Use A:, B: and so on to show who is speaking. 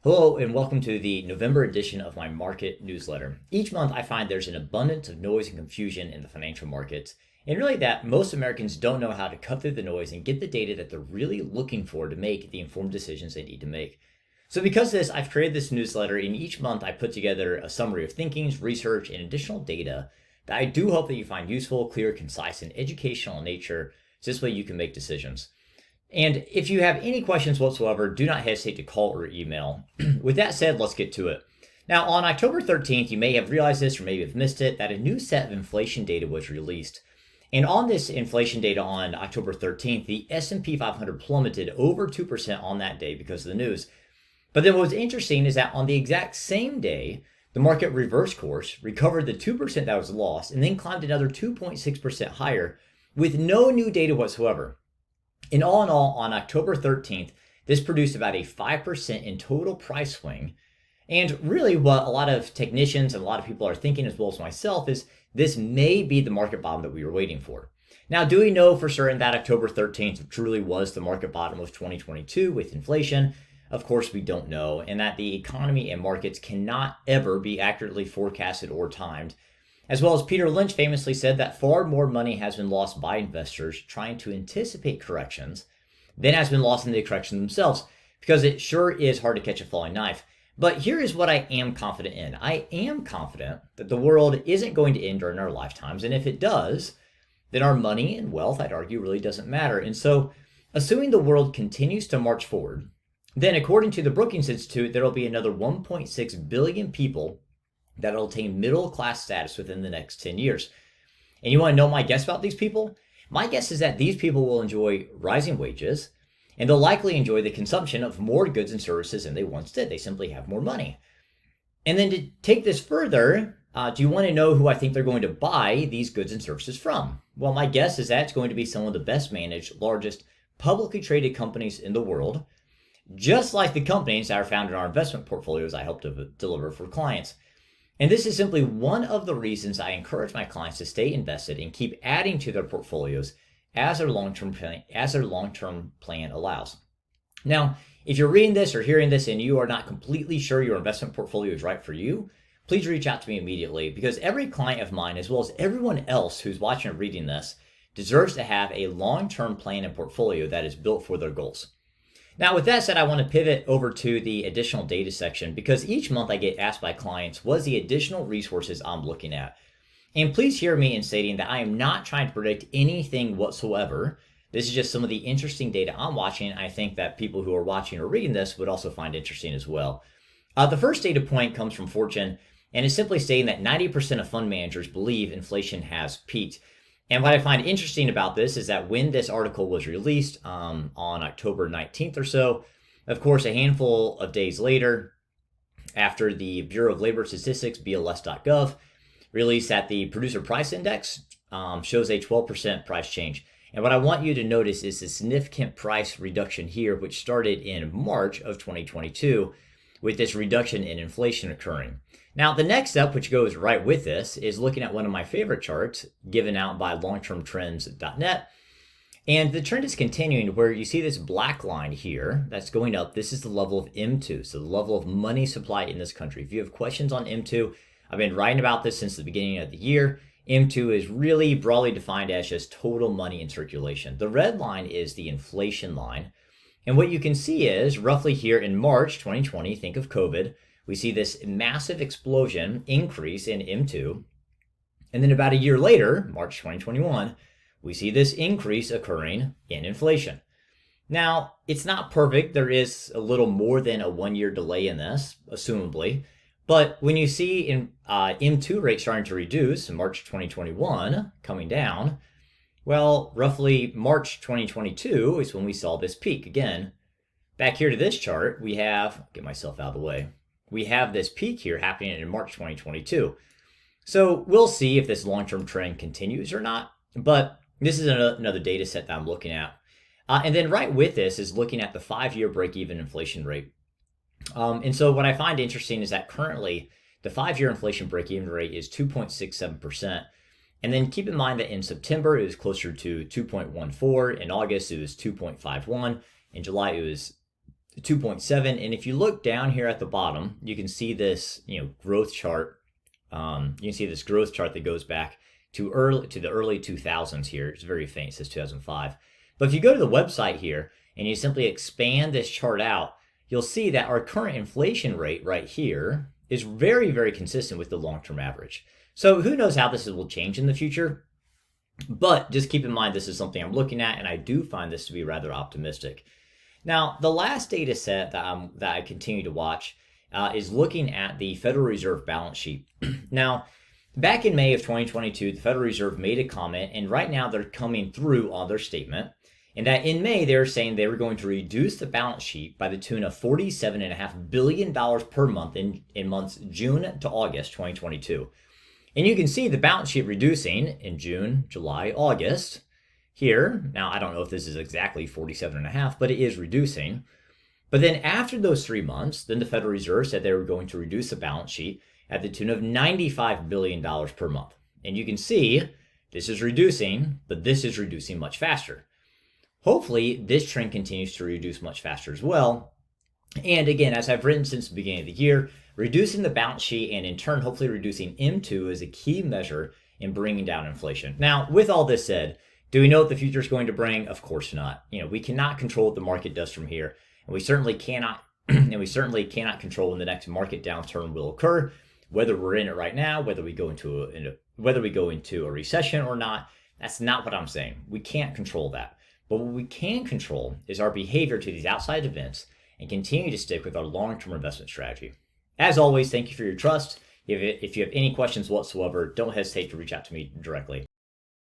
A: Hello and welcome to the November edition of my market newsletter. Each month I find there's an abundance of noise and confusion in the financial markets, and really that most Americans don't know how to cut through the noise and get the data that they're really looking for to make the informed decisions they need to make. So because of this, I've created this newsletter, and each month I put together a summary of thinkings, research, and additional data that I do hope that you find useful, clear, concise, and educational in nature, so this way you can make decisions. And if you have any questions whatsoever, do not hesitate to call or email. With that said, let's get to it. Now, on October 13th, you may have realized this or maybe have missed it, that a new set of inflation data was released. And on this inflation data on October 13th, the S&P 500 plummeted over 2% on that day because of the news. But then what's interesting is that on the exact same day, the market reversed course, recovered the 2% that was lost, and then climbed another 2.6% higher with no new data whatsoever. In all, on October 13th, this produced about a 5% in total price swing. And really what a lot of technicians and a lot of people are thinking, as well as myself, is this may be the market bottom that we were waiting for. Now, do we know for certain that October 13th truly was the market bottom of 2022 with inflation? Of course, we don't know, and that the economy and markets cannot ever be accurately forecasted or timed. As well as Peter Lynch famously said that far more money has been lost by investors trying to anticipate corrections than has been lost in the correction themselves, because it sure is hard to catch a falling knife. But here is what I am confident in. I am confident that the world isn't going to end during our lifetimes, and if it does, then our money and wealth, I'd argue, really doesn't matter. And so, assuming the world continues to march forward, then according to the Brookings Institute, there will be another 1.6 billion people that will attain middle class status within the next 10 years. And you want to know my guess about these people? My guess is that these people will enjoy rising wages, and they'll likely enjoy the consumption of more goods and services than they once did. They simply have more money. And then to take this further, do you want to know who I think they're going to buy these goods and services from? Well, my guess is that it's going to be some of the best managed, largest publicly traded companies in the world, just like the companies that are found in our investment portfolios I help to deliver for clients. And this is simply one of the reasons I encourage my clients to stay invested and keep adding to their portfolios as their long-term plan allows. Now, if you're reading this or hearing this and you are not completely sure your investment portfolio is right for you, please reach out to me immediately, because every client of mine, as well as everyone else who's watching or reading this, deserves to have a long-term plan and portfolio that is built for their goals. Now, with that said, I want to pivot over to the additional data section, because each month I get asked by clients, what is the additional resources I'm looking at? And please hear me in stating that I am not trying to predict anything whatsoever. This is just some of the interesting data I'm watching. I think that people who are watching or reading this would also find interesting as well. The first data point comes from Fortune, and is simply stating that 90% of fund managers believe inflation has peaked. And what I find interesting about this is that when this article was released on October 19th or so, of course, a handful of days later, after the Bureau of Labor Statistics, BLS.gov, released that the producer price index shows a 12% price change. And what I want you to notice is the significant price reduction here, which started in March of 2022, with this reduction in inflation occurring. Now, the next step, which goes right with this, is looking at one of my favorite charts given out by longtermtrends.net. And the trend is continuing, where you see this black line here that's going up. This is the level of M2, so the level of money supply in this country. If you have questions on M2, I've been writing about this since the beginning of the year. M2 is really broadly defined as just total money in circulation. The red line is the inflation line. And what you can see is roughly here in March 2020, think of COVID, we see this massive explosion increase in M2. And then about a year later, March 2021, we see this increase occurring in inflation. Now, it's not perfect. There is a little more than a 1-year delay in this, assumably. But when you see in M2 rate starting to reduce in March 2021, coming down, well, roughly March 2022 is when we saw this peak. Again, back here to this chart, we have, get myself out of the way, we have this peak here happening in March 2022. So we'll see if this long-term trend continues or not, but this is another data set that I'm looking at. And then right with this is looking at the 5-year break-even inflation rate. And so what I find interesting is that currently the 5-year inflation break-even rate is 2.67%. And then keep in mind that in September, it was closer to 2.14. In August, it was 2.51. In July, it was 2.7. And if you look down here at the bottom, you can see this, growth chart. You can see this growth chart that goes back to the early 2000s here. It's very faint, it says 2005. But if you go to the website here and you simply expand this chart out, you'll see that our current inflation rate right here is very, very consistent with the long-term average. So who knows how this will change in the future? But just keep in mind, this is something I'm looking at, and I do find this to be rather optimistic. Now, the last data set that I continue to watch is looking at the Federal Reserve balance sheet. Now, back in May of 2022, the Federal Reserve made a comment, and right now they're coming through on their statement, and that in May they were saying they were going to reduce the balance sheet by the tune of $47.5 billion per month in months June to August 2022. And you can see the balance sheet reducing in June, July, August here. Now, I don't know if this is exactly 47.5, but it is reducing. But then after those 3 months, then the Federal Reserve said they were going to reduce the balance sheet at the tune of $95 billion per month. And you can see this is reducing, but this is reducing much faster. Hopefully, this trend continues to reduce much faster as well. And again, as I've written since the beginning of the year, reducing the balance sheet and in turn, hopefully reducing M2 is a key measure in bringing down inflation. Now, with all this said, do we know what the future is going to bring? Of course not. We cannot control what the market does from here. And we certainly cannot control when the next market downturn will occur, whether we're in it right now, whether we go into a recession or not. That's not what I'm saying. We can't control that. But what we can control is our behavior to these outside events and continue to stick with our long-term investment strategy. As always, thank you for your trust. If you have any questions whatsoever, don't hesitate to reach out to me directly.